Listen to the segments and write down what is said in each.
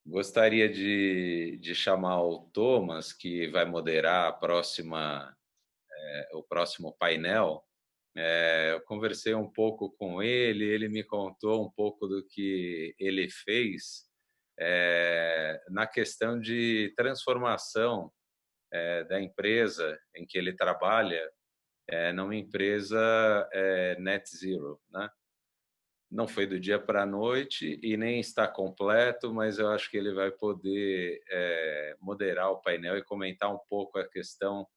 Gostaria de chamar o Thomas, que vai moderar o próximo painel. Eu conversei um pouco com ele me contou um pouco do que ele fez na questão de transformação da empresa em que ele trabalha numa empresa net zero, né? Não foi do dia para a noite e nem está completo, mas eu acho que ele vai poder moderar o painel e comentar um pouco a questão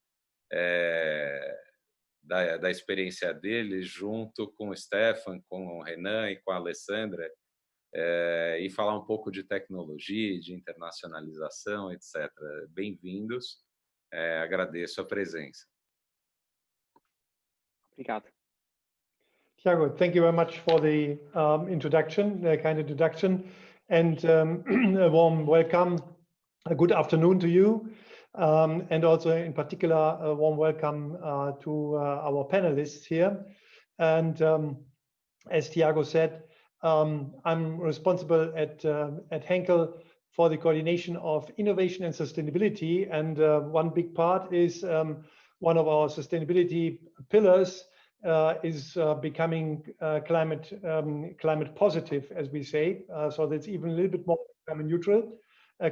da experiência dele junto com o Stephan, com o Renan e com a Alessandra, e falar um pouco de tecnologia, de internacionalização, etc. Bem-vindos, agradeço a presença. Obrigado. Thiago, thank you very much for the introduction, kind introduction, and a warm welcome. A good afternoon to you, and also in particular a warm welcome to our panelists here. And as Thiago said, I'm responsible at Henkel for the coordination of innovation and sustainability, and one big part is one of our sustainability pillars is becoming climate positive, as we say. So that's even a little bit more climate neutral,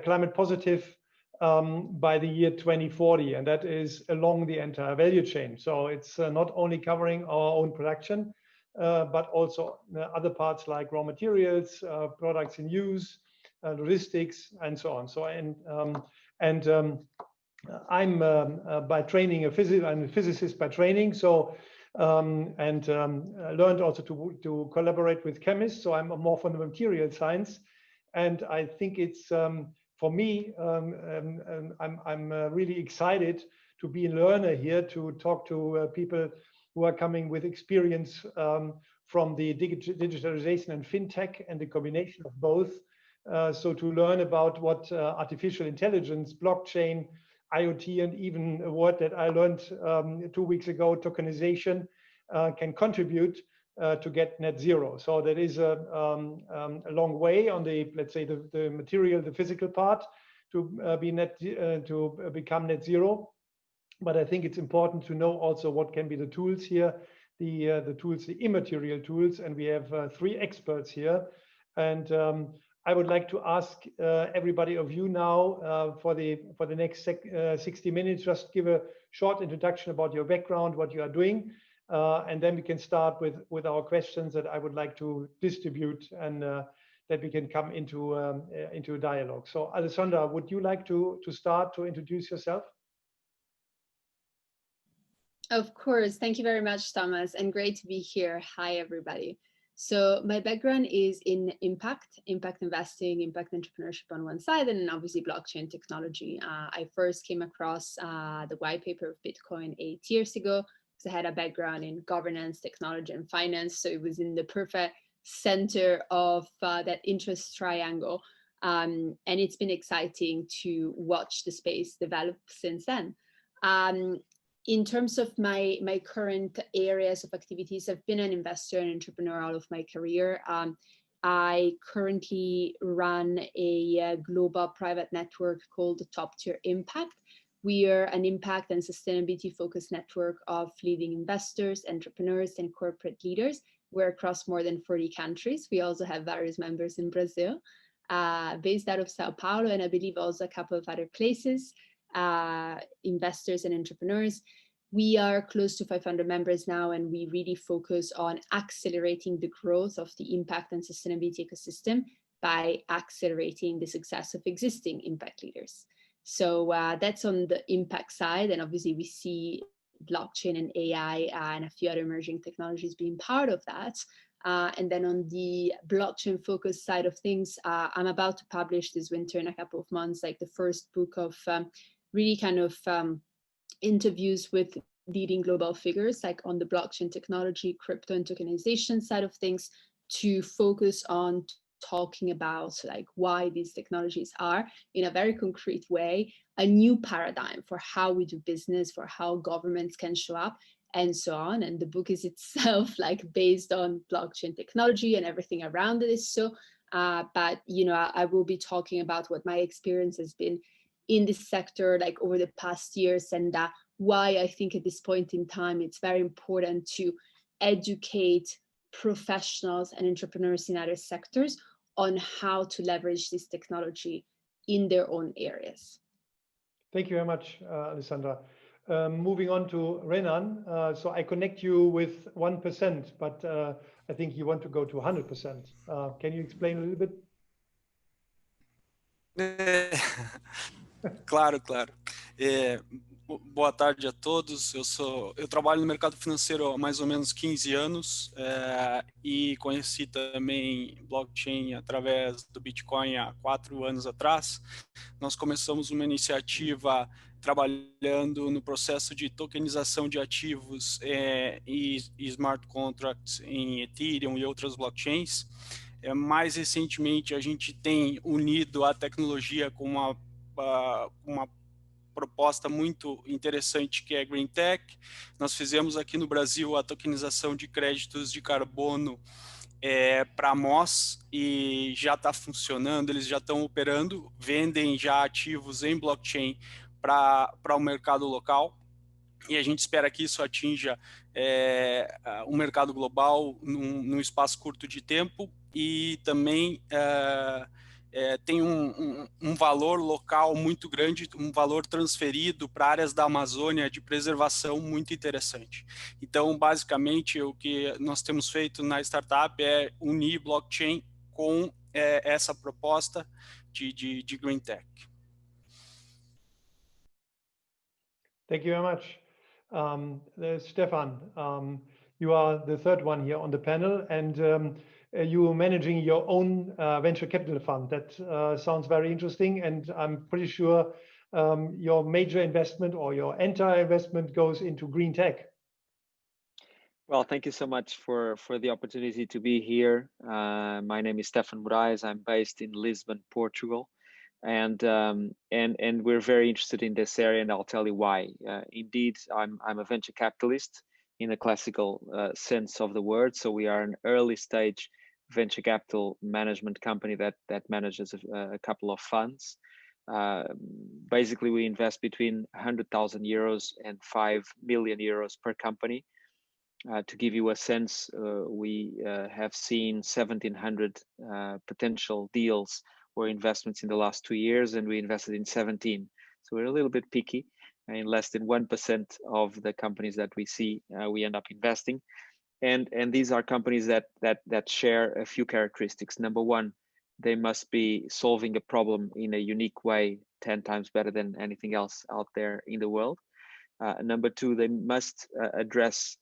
climate positive by the year 2040, and that is along the entire value chain. So it's not only covering our own production, but also other parts like raw materials, products in use, logistics, and so on. So I'm by training I'm a physicist by training. So learned also to collaborate with chemists. So I'm more from the material science, and I think it's for me. I'm really excited to be a learner here, to talk to people who are coming with experience from the digitalization and fintech and the combination of both. So to learn about what artificial intelligence, blockchain, IoT, and even a word that I learned 2 weeks ago, tokenization, can contribute to get net zero. So that is a long way on the, let's say, the material, the physical part to become net zero. But I think it's important to know also what can be the tools here, the tools, the immaterial tools, and we have 3 experts here. And I would like to ask everybody of you now for the next 60 minutes, just give a short introduction about your background, what you are doing, and then we can start with our questions that I would like to distribute, and that we can come into a dialogue. So Alessandra, would you like to start to introduce yourself? Of course. Thank you very much, Thomas, and great to be here. Hi, everybody. So my background is in impact investing, impact entrepreneurship on one side, and then obviously blockchain technology. I first came across the white paper of Bitcoin 8 years ago because I had a background in governance, technology, and finance. So it was in the perfect center of that interest triangle. And it's been exciting to watch the space develop since then. In terms of my current areas of activities, I've been an investor and entrepreneur all of my career. I currently run a global private network called Top Tier Impact. We are an impact and sustainability focused network of leading investors, entrepreneurs, and corporate leaders. We're across more than 40 countries. We also have various members in Brazil, based out of Sao Paulo, and I believe also a couple of other places. Investors and entrepreneurs. We are close to 500 members now, and we really focus on accelerating the growth of the impact and sustainability ecosystem by accelerating the success of existing impact leaders. So that's on the impact side, and obviously we see blockchain and AI and a few other emerging technologies being part of that. And then on the blockchain focused side of things, I'm about to publish this winter in a couple of months, like the first book of really kind of interviews with leading global figures, like on the blockchain technology, crypto and tokenization side of things, to focus on talking about like why these technologies are, in a very concrete way, a new paradigm for how we do business, for how governments can show up, and so on. And the book is itself like based on blockchain technology, and everything around it is so But I will be talking about what my experience has been in this sector, like over the past years, and why I think at this point in time it's very important to educate professionals and entrepreneurs in other sectors on how to leverage this technology in their own areas. Thank you very much, Alessandra. Moving on to Renan. So I connect you with 1%, but I think you want to go to 100%. Can you explain a little bit? Claro. Boa tarde a todos. Eu trabalho no mercado financeiro há mais ou menos 15 anos e conheci também blockchain através do Bitcoin há 4 anos atrás. Nós começamos uma iniciativa trabalhando no processo de tokenização de ativos e smart contracts em Ethereum e outras blockchains. Mais recentemente, a gente tem unido a tecnologia com uma proposta muito interessante que é GreenTech. Nós fizemos aqui no Brasil a tokenização de créditos de carbono para MOS e já está funcionando, eles já estão operando, vendem já ativos em blockchain para o mercado local. E a gente espera que isso atinja o mercado global num espaço curto de tempo e também tem um valor local muito grande, um valor transferido para áreas da Amazônia de preservação muito interessante. Então, basicamente, o que nós temos feito na startup é unir blockchain com essa proposta de GreenTech. Thank you very much. Stephan, you are the third one here on the panel, and you are managing your own venture capital fund. That sounds very interesting, and I'm pretty sure your major investment or your entire investment goes into green tech. Well, thank you so much for the opportunity to be here. My name is Stephan Morais. I'm based in Lisbon, Portugal. And we're very interested in this area, and I'll tell you why. Indeed, I'm a venture capitalist in the classical sense of the word. So we are an early stage venture capital management company that manages a couple of funds. Basically, we invest between 100,000 euros and 5 million euros per company. To give you a sense, we have seen 1,700 potential deals or investments in the last 2 years, and we invested in 17. So we're a little bit picky. In less than 1% of the companies that we see, we end up investing. And these are companies that share a few characteristics. Number one, they must be solving a problem in a unique way, 10 times better than anything else out there in the world. Number two, they must address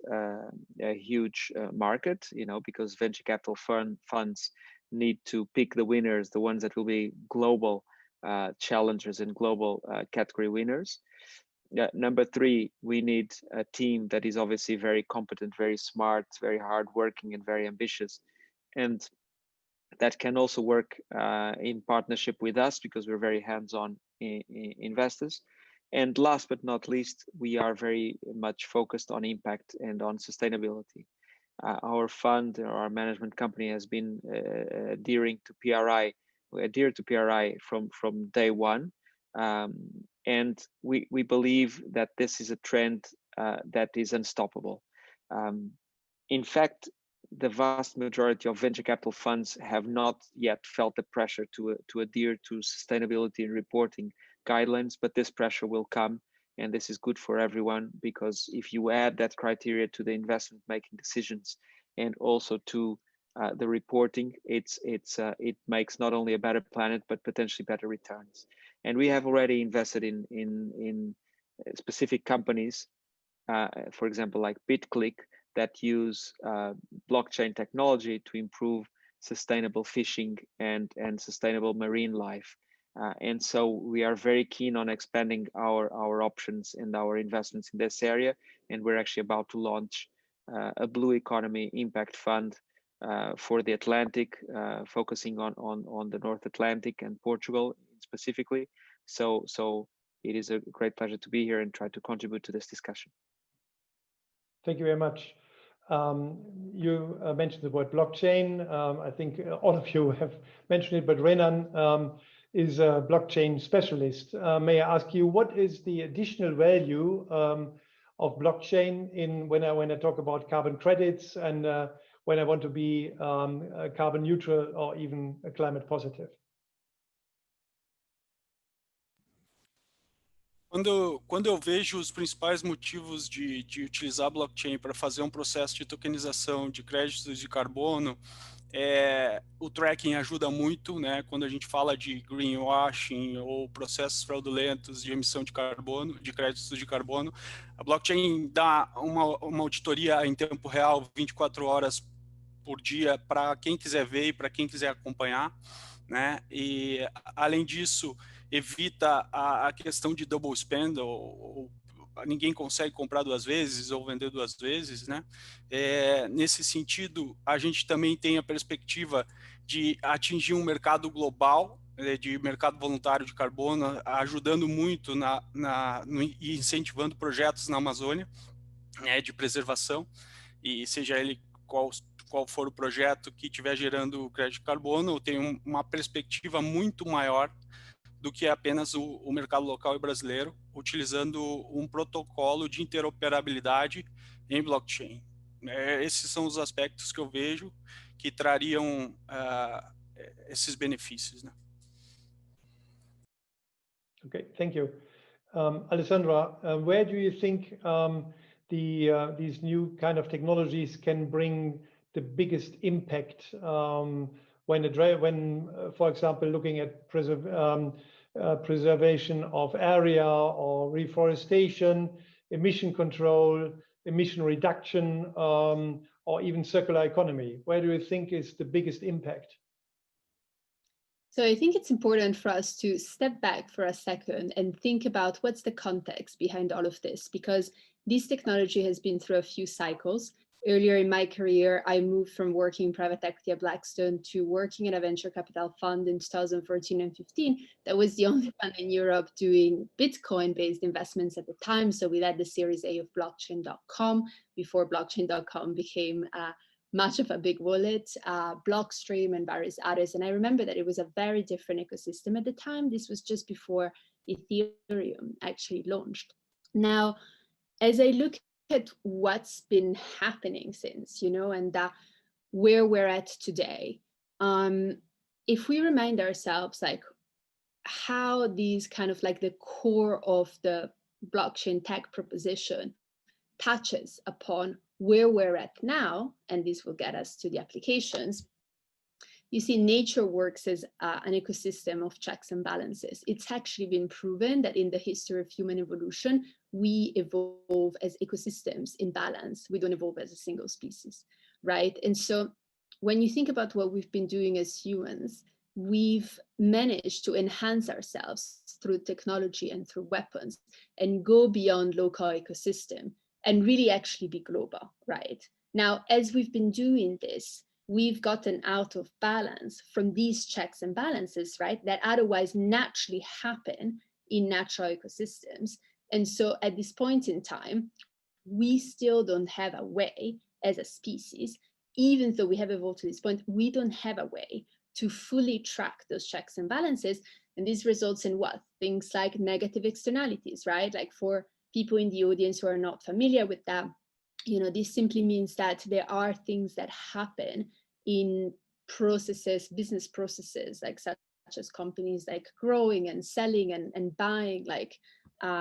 a huge market, because venture capital funds need to pick the winners, the ones that will be global challengers and global category winners. Number three, we need a team that is obviously very competent, very smart, very hardworking, and very ambitious, and that can also work in partnership with us because we're very hands-on investors. And last but not least, we are very much focused on impact and on sustainability. Our fund or our management company has been adhering to PRI from day one. And we believe that this is a trend that is unstoppable. In fact, the vast majority of venture capital funds have not yet felt the pressure to adhere to sustainability and reporting guidelines, but this pressure will come, and this is good for everyone, because if you add that criteria to the investment making decisions and also to the reporting, it makes not only a better planet but potentially better returns. And we have already invested in specific companies, for example, like BitClick, that use blockchain technology to improve sustainable fishing and sustainable marine life. And so we are very keen on expanding our options and our investments in this area. And we're actually about to launch a blue economy impact fund for the Atlantic, focusing on the North Atlantic and Portugal specifically. So it is a great pleasure to be here and try to contribute to this discussion. Thank you very much. You mentioned the word blockchain. I think all of you have mentioned it, but Renan is a blockchain specialist. May I ask you, what is the additional value of blockchain when I talk about carbon credits and when I want to be carbon neutral or even climate positive? Quando eu vejo os principais motivos de utilizar blockchain para fazer um processo de tokenização de créditos de carbono, o tracking ajuda muito, né? Quando a gente fala de greenwashing ou processos fraudulentos de emissão de carbono, de créditos de carbono, a blockchain dá uma auditoria em tempo real, 24 horas por dia, para quem quiser ver e para quem quiser acompanhar, né? E além disso, evita a questão de double spend, ou ninguém consegue comprar duas vezes ou vender duas vezes, né? Nesse sentido, a gente também tem a perspectiva de atingir um mercado global, de mercado voluntário de carbono, ajudando muito e incentivando projetos na Amazônia, né, de preservação, e seja ele qual for o projeto que estiver gerando crédito de carbono, tem uma perspectiva muito maior do que apenas o mercado local e brasileiro, utilizando um protocolo de interoperabilidade em blockchain. Esses são os aspectos que eu vejo que trariam esses benefícios, né? Okay, thank you. Alessandra, where do you think these new kind of technologies can bring the biggest impact when for example, looking at preservation of area or reforestation, emission control, emission reduction, or even circular economy? Where do you think is the biggest impact? So I think it's important for us to step back for a second and think about what's the context behind all of this, because this technology has been through a few cycles. Earlier in my career, I moved from working in private equity at Blackstone to working in a venture capital fund in 2014 and 15. That was the only fund in Europe doing Bitcoin-based investments at the time. So we led the Series A of blockchain.com before blockchain.com became much of a big wallet, Blockstream and various others. And I remember that it was a very different ecosystem at the time. This was just before Ethereum actually launched. Now, as I look at what's been happening since, and where we're at today, if we remind ourselves like how these kind of like the core of the blockchain tech proposition touches upon where we're at now, and this will get us to the applications, you see nature works as an ecosystem of checks and balances. It's actually been proven that in the history of human evolution, we evolve as ecosystems in balance. We don't evolve as a single species, right? And so when you think about what we've been doing as humans, we've managed to enhance ourselves through technology and through weapons and go beyond local ecosystem and really actually be global, right? Now, as we've been doing this, we've gotten out of balance from these checks and balances, right, that otherwise naturally happen in natural ecosystems. And so at this point in time, we still don't have a way as a species, even though we have evolved to this point, we don't have a way to fully track those checks and balances. And this results in what? Things like negative externalities, right? Like for people in the audience who are not familiar with that, this simply means that there are things that happen in processes, business processes, like such as companies like growing and selling and buying like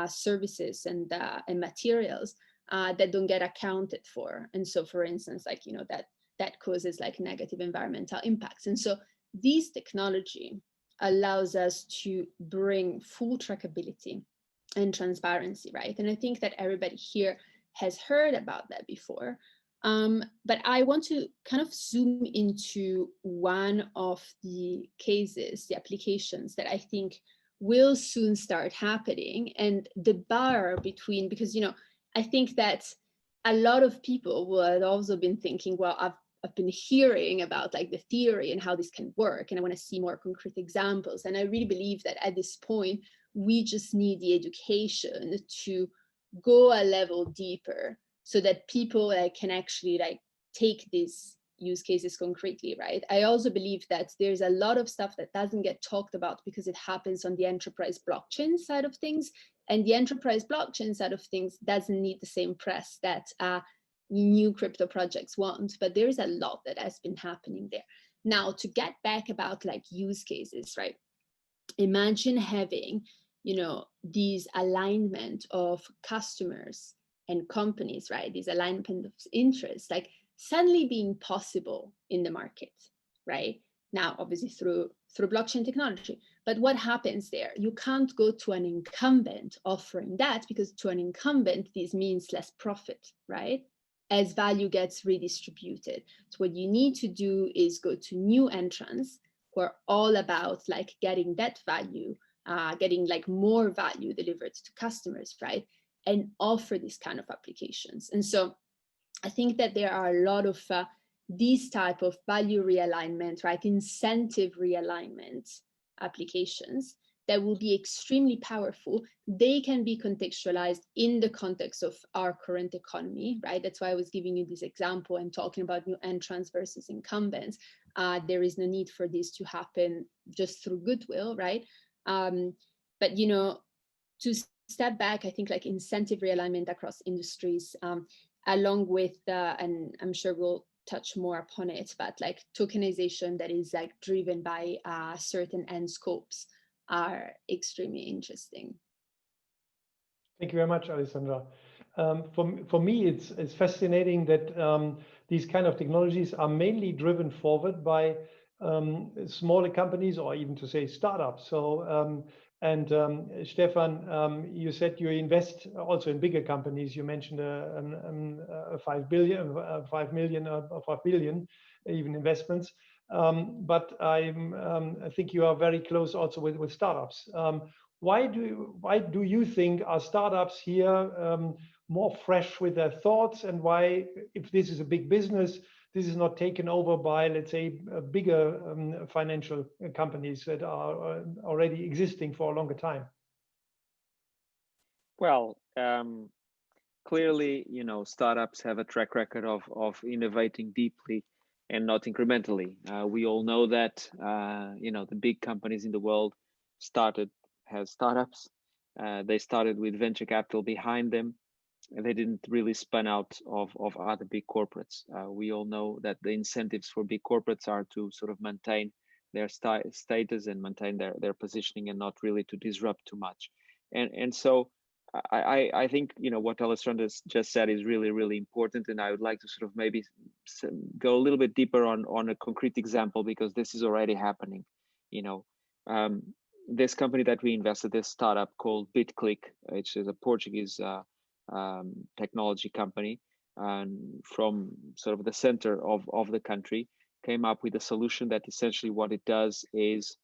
services and materials that don't get accounted for. And so, for instance, like, that causes like negative environmental impacts. And so this technology allows us to bring full trackability and transparency, right? And I think that everybody here has heard about that before. But I want to kind of zoom into one of the cases, the applications that I think will soon start happening, and the bar between, because, I think that a lot of people will have also been thinking, well, I've been hearing about like the theory and how this can work, and I want to see more concrete examples. And I really believe that at this point, we just need the education to go a level deeper so that people can actually take these use cases concretely, right? I also believe that there's a lot of stuff that doesn't get talked about because it happens on the enterprise blockchain side of things, and the enterprise blockchain side of things doesn't need the same press that new crypto projects want, but there is a lot that has been happening there. Now, to get back about use cases, right? Imagine having, these alignment of customers and companies, right? These alignment of interests, suddenly being possible in the market, right? Now, obviously through blockchain technology. But what happens there? You can't go to an incumbent offering that, because to an incumbent, this means less profit, right? As value gets redistributed. So what you need to do is go to new entrants who are all about getting that value, getting more value delivered to customers, right? And offer these kind of applications. And so I think that there are a lot of these type of value realignment, right? Incentive realignment applications that will be extremely powerful. They can be contextualized in the context of our current economy, right? That's why I was giving you this example and talking about new entrants versus incumbents. There is no need for this to happen just through goodwill, right? But, to step back, I think incentive realignment across industries, along with, and I'm sure we'll touch more upon it, but tokenization that is driven by certain end scopes are extremely interesting. Thank you very much, Alessandra. For me, it's fascinating that these kind of technologies are mainly driven forward by smaller companies, or even to say startups. So, Stephan, you said you invest also in bigger companies. You mentioned a 5 billion, 5 million, or 5 billion, even investments. But I think you are very close also with startups. Why do you think are startups here more fresh with their thoughts, and why, if this is a big business, this is not taken over by, let's say, bigger financial companies that are already existing for a longer time? Well, clearly, startups have a track record of innovating deeply and not incrementally. We all know that, the big companies in the world have startups. They started with venture capital behind them, and they didn't really spun out of other big corporates. We all know that the incentives for big corporates are to sort of maintain their status and maintain their positioning, and not really to disrupt too much. And so I think, what Alessandra just said is really, really important. And I would like to sort of maybe go a little bit deeper on a concrete example, because this is already happening. This company that we invested, this startup called BitClick, which is a Portuguese technology company, and from sort of the center of the country, came up with a solution that essentially what it does is,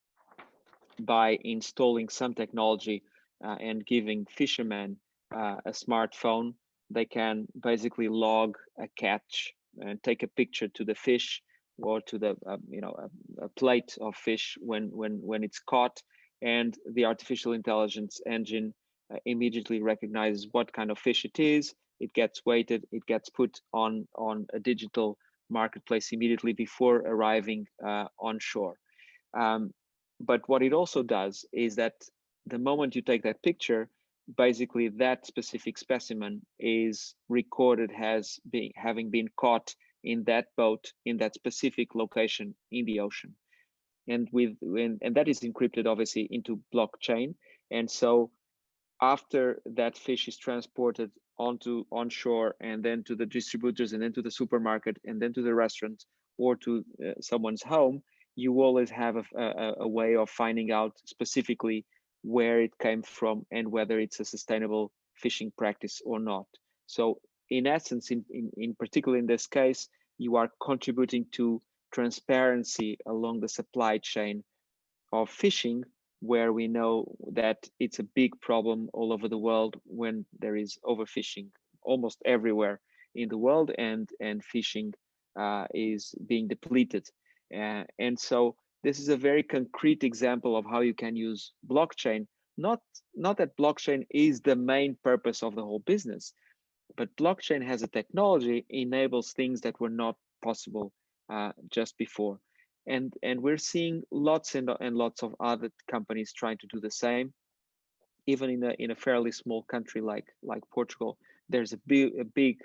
by installing some technology and giving fishermen a smartphone, they can basically log a catch and take a picture to the fish, or to the a plate of fish when it's caught, and the artificial intelligence engine immediately recognizes what kind of fish it is. It gets weighted, it gets put on a digital marketplace immediately before arriving on shore. But what it also does is that the moment you take that picture, basically that specific specimen is recorded as having been caught in that boat in that specific location in the ocean, and that is encrypted obviously into blockchain. And so after that fish is transported onshore, and then to the distributors, and then to the supermarket, and then to the restaurant, or to someone's home, you always have a way of finding out specifically where it came from and whether it's a sustainable fishing practice or not. So in essence, in particular in this case, you are contributing to transparency along the supply chain of fishing, where we know that it's a big problem all over the world when there is overfishing almost everywhere in the world, and fishing is being depleted. And so this is a very concrete example of how you can use blockchain. Not that blockchain is the main purpose of the whole business, But blockchain as a technology enables things that were not possible just before. And we're seeing lots and lots of other companies trying to do the same. Even in a fairly small country like Portugal, there's a big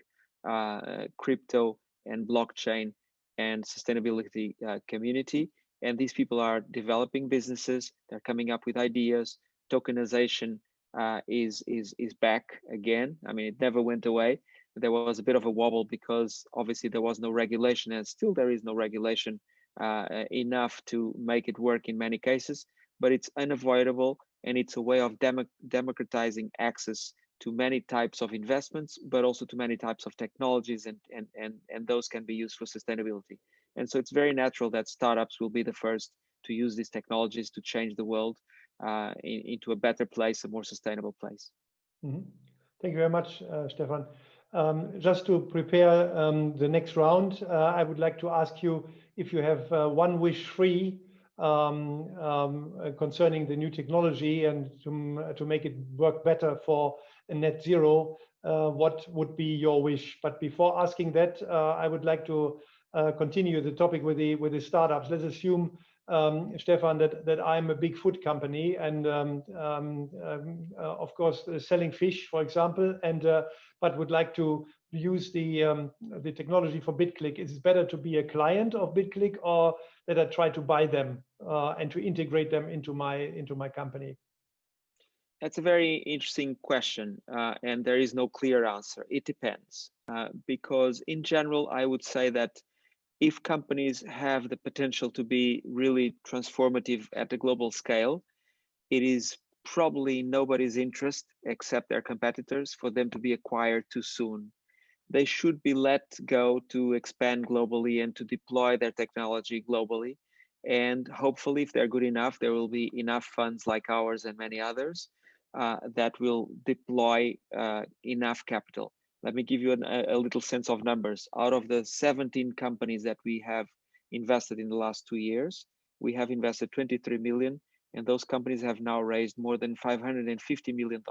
crypto and blockchain and sustainability community. And these people are developing businesses. They're coming up with ideas. Tokenization is back again. I mean, it never went away. There was a bit of a wobble because obviously there was no regulation, and still there is no regulation enough to make it work in many cases. But it's unavoidable, and it's a way of democratizing access to many types of investments, but also to many types of technologies, and those can be used for sustainability. And so it's very natural that startups will be the first to use these technologies to change the world into a better place, a more sustainable place. Mm-hmm. Thank you very much, Stephan. Just to prepare the next round, I would like to ask you if you have one wish free concerning the new technology and to make it work better for a net zero, what would be your wish? But before asking that, I would like to continue the topic with the startups. Let's assume, Stephan, that I'm a big food company and of course selling fish, for example, and but would like to use the technology for BitClick. Is it better to be a client of BitClick, or that I try to buy them and to integrate them into my company? That's a very interesting question, and there is no clear answer. It depends, because in general, I would say that if companies have the potential to be really transformative at a global scale, it is probably nobody's interest except their competitors for them to be acquired too soon. They should be let go to expand globally and to deploy their technology globally. And hopefully, if they're good enough, there will be enough funds like ours and many others that will deploy enough capital. Let me give you a little sense of numbers. Out of the 17 companies that we have invested in the last 2 years, we have invested 23 million, and those companies have now raised more than $550 million.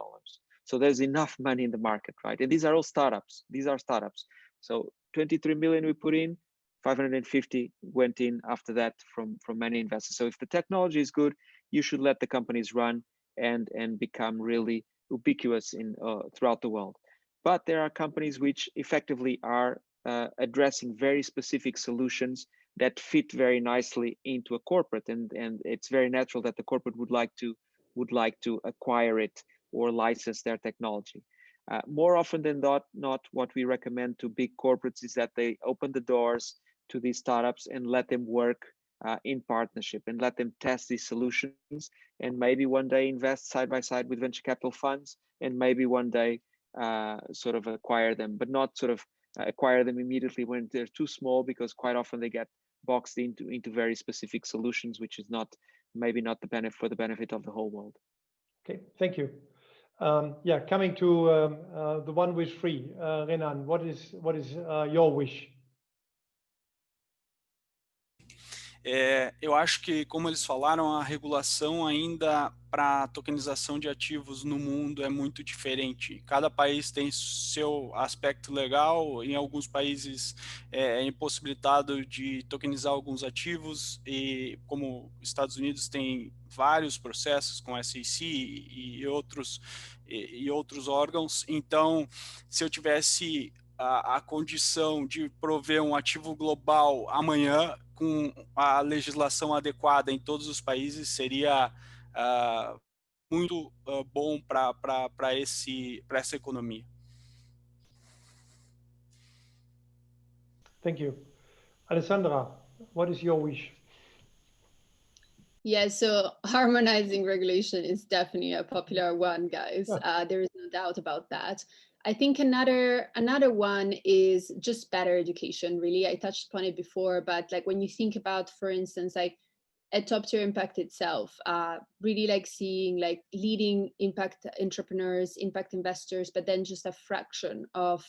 So there's enough money in the market, right? And these are all startups. These are startups. So 23 million we put in, 550 went in after that from many investors. So if the technology is good, you should let the companies run and become really ubiquitous in throughout the world. But there are companies which effectively are addressing very specific solutions that fit very nicely into a corporate, and it's very natural that the corporate would like to acquire it or license their technology. More often than not, what we recommend to big corporates is that they open the doors to these startups and let them work in partnership and let them test these solutions, and maybe one day invest side by side with venture capital funds, and maybe one day sort of acquire them, but not sort of acquire them immediately when they're too small, because quite often they get boxed into very specific solutions, which is maybe not the benefit of the whole world. Okay, thank you. Yeah, coming to the one wish free, Renan, what is your wish? Eu acho que, como eles falaram, a regulação ainda para a tokenização de ativos no mundo é muito diferente. Cada país tem seu aspecto legal. Em alguns países é impossibilitado de tokenizar alguns ativos, e como Estados Unidos tem vários processos com SEC e outros órgãos. Então, se eu tivesse a condição de prover um ativo global amanhã, com a legislação adequada em todos os países, seria muito bom para essa economia. Thank you. Alessandra, what is your wish? Yeah, so harmonizing regulation is definitely a popular one, guys. There is no doubt about that. I think another one is just better education, really. I touched upon it before, but like when you think about, for instance, like a top tier impact itself, really like seeing like leading impact entrepreneurs, impact investors, but then just a fraction of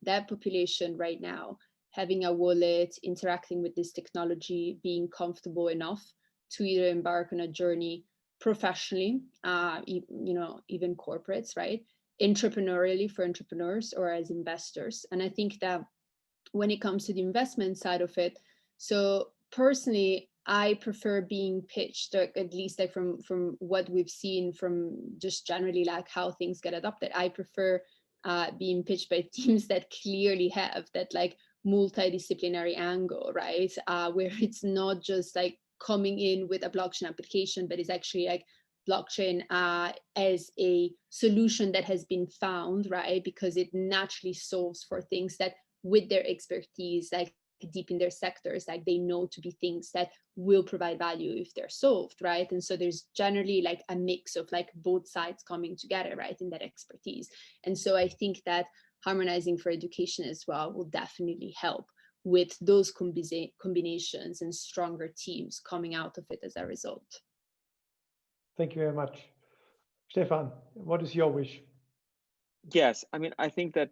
that population right now having a wallet, interacting with this technology, being comfortable enough to either embark on a journey professionally, even corporates, right? entrepreneurially for entrepreneurs or as investors. And I think that when it comes to the investment side of it, so personally, I prefer being pitched, or at least like from what we've seen from just generally like how things get adopted. I prefer being pitched by teams that clearly have that like multidisciplinary angle, right? Where it's not just like coming in with a blockchain application, but it's actually like blockchain as a solution that has been found, right? Because it naturally solves for things that with their expertise, like deep in their sectors, like they know to be things that will provide value if they're solved, right? And so there's generally like a mix of like both sides coming together, right, in that expertise. And so I think that harmonizing for education as well will definitely help with those combinations and stronger teams coming out of it as a result. Thank you very much. Stephan, what is your wish? Yes, I mean, I think that,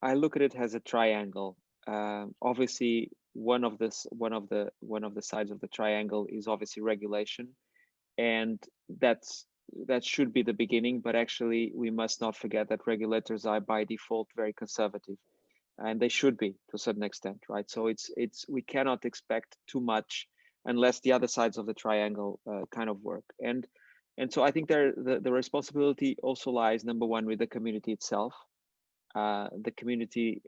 I look at it as a triangle. Obviously, one of the sides of the triangle is obviously regulation, and that should be the beginning. But actually, we must not forget that regulators are by default very conservative, and they should be to a certain extent, right? So we cannot expect too much unless the other sides of the triangle kind of work. And so I think the responsibility also lies, number one, with the community itself. The community,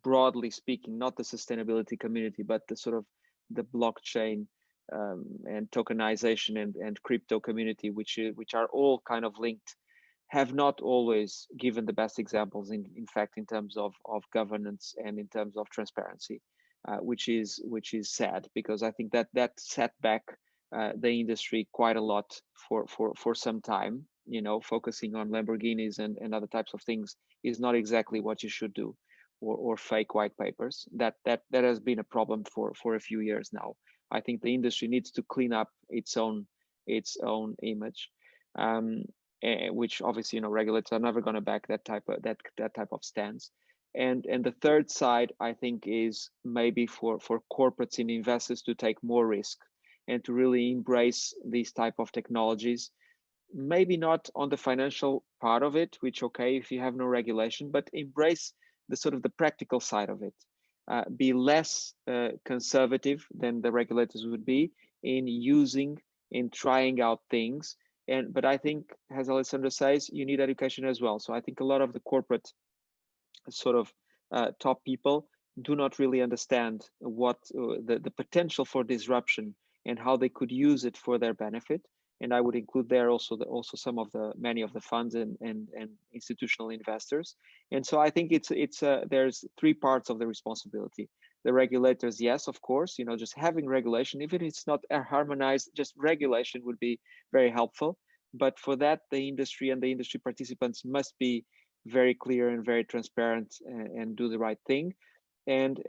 broadly speaking, not the sustainability community, but the sort of the blockchain and tokenization and crypto community, which are all kind of linked, have not always given the best examples in fact in terms of governance and in terms of transparency, which is sad, because I think that set back the industry quite a lot for some time. Focusing on Lamborghinis and other types of things is not exactly what you should do, or fake white papers. That has been a problem for a few years now. I think the industry needs to clean up its own image, which obviously regulators are never going to back that type of stance. And the third side, I think, is maybe for corporates and investors to take more risk and to really embrace these type of technologies. Maybe not on the financial part of it, which okay if you have no regulation, but embrace the sort of the practical side of it. Be less conservative than the regulators would be in trying out things. But I think, as Alessandra says, you need education as well. So I think a lot of the corporate sort of top people do not really understand what the potential for disruption and how they could use it for their benefit. And I would include there also some of many of the funds and institutional investors. And so I think there's three parts of the responsibility. The regulators, yes, of course, just having regulation, even if it's not harmonized, just regulation would be very helpful. But for that, the industry and the industry participants must be very clear and very transparent and do the right thing. And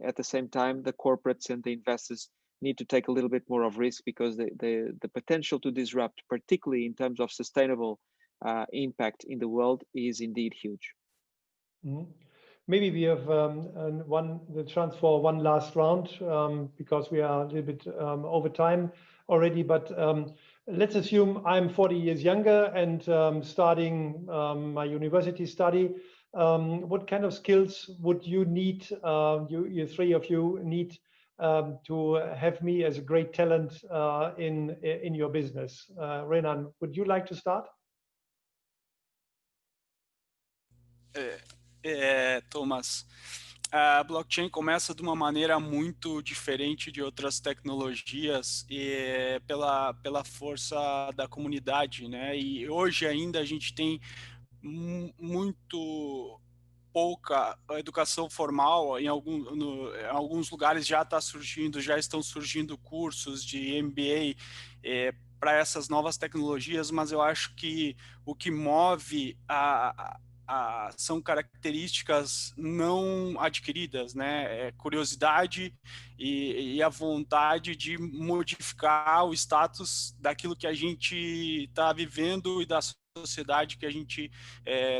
at the same time, the corporates and the investors need to take a little bit more of risk, because the potential to disrupt, particularly in terms of sustainable impact in the world, is indeed huge. Mm-hmm. Maybe we have the chance for one last round, because we are a little bit over time already. But let's assume I'm 40 years younger and starting my university study. What kind of skills would you need, you three of you need, to have me as a great talent in your business? Renan, would you like to start? Thomas, a blockchain começa de uma maneira muito diferente de outras tecnologias pela força da comunidade, né? E hoje ainda a gente tem muito pouca educação formal. Em alguns lugares já estão surgindo cursos de MBA para essas novas tecnologias, mas eu acho que o que move são características não adquiridas, né? Curiosidade e a vontade de modificar o status daquilo que a gente está vivendo e das sociedade que a gente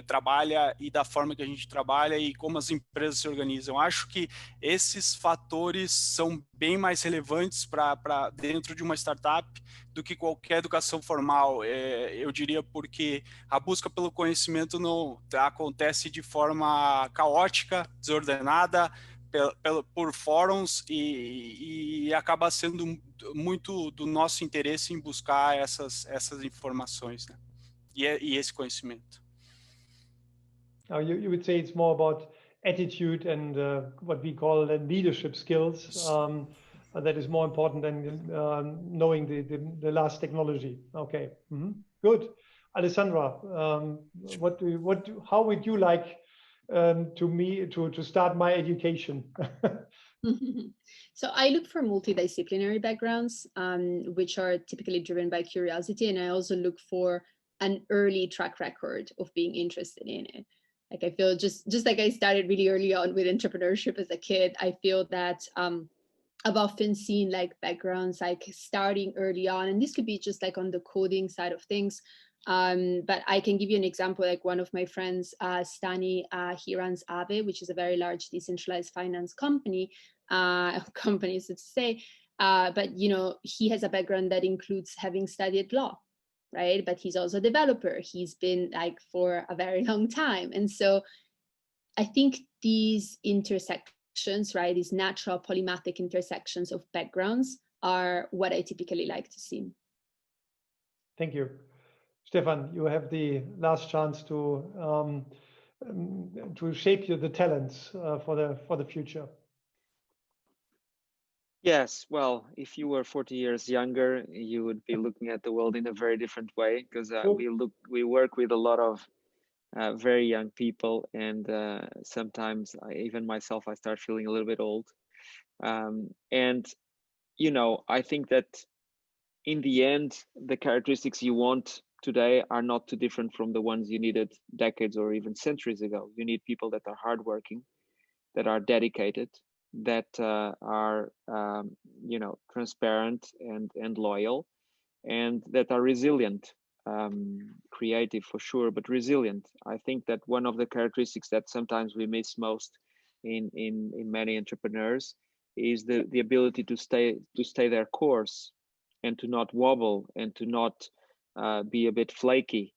trabalha e da forma que a gente trabalha e como as empresas se organizam. Acho que esses fatores são bem mais relevantes para dentro de uma startup do que qualquer educação formal. Eu diria porque a busca pelo conhecimento não acontece de forma caótica, desordenada, por fóruns e acaba sendo muito do nosso interesse em buscar essas informações, né? E esse conhecimento. You would say it's more about attitude and what we call leadership skills. That is more important than knowing the last technology. Okay, good. Alessandra, how would you like to start my education? So I look for multidisciplinary backgrounds, which are typically driven by curiosity, and I also look for an early track record of being interested in it. Like I feel just like I started really early on with entrepreneurship as a kid, I feel that I've often seen like backgrounds like starting early on, and this could be just like on the coding side of things. But I can give you an example, like one of my friends, Stani, he runs Aave, which is a very large decentralized finance company, so to say. But, you know, he has a background that includes having studied law, right? But he's also a developer. He's been like for a very long time. And so I think these intersections, right, these natural polymathic intersections of backgrounds are what I typically like to see. Thank you. Stephan, you have the last chance to shape the talents for the future. Yes, well, if you were 40 years younger, you would be looking at the world in a very different way, because we work with a lot of very young people, and sometimes even myself, I start feeling a little bit old. And you know, I think that in the end, the characteristics you want today are not too different from the ones you needed decades or even centuries ago. You need people that are hardworking, that are dedicated, that are you know, transparent and loyal, and that are resilient, creative for sure, but resilient. I think that one of the characteristics that sometimes we miss most in many entrepreneurs is the ability to stay their course, and to not wobble, and to not be a bit flaky.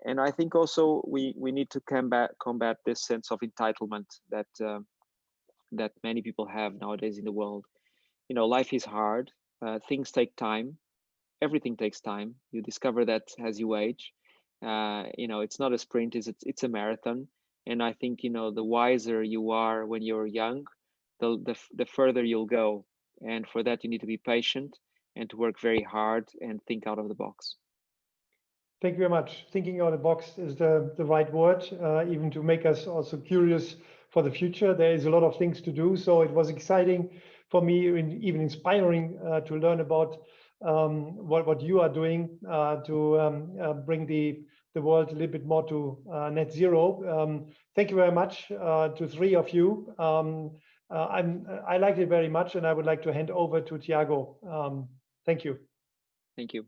And I think also we need to combat this sense of entitlement that many people have nowadays in the world. You know, life is hard. Things take time. Everything takes time. You discover that as you age. You know, it's not a sprint. It's a marathon. And I think, you know, the wiser you are when you're young, the further you'll go. And for that, you need to be patient and to work very hard and think out of the box. Thank you very much. Thinking out of the box is the right word, even to make us also curious for the future. There is a lot of things to do. So it was exciting for me, even inspiring to learn about what you are doing to bring the world a little bit more to net zero. Thank you very much to three of you. I liked it very much, and I would like to hand over to Thiago. Thank you. Thank you.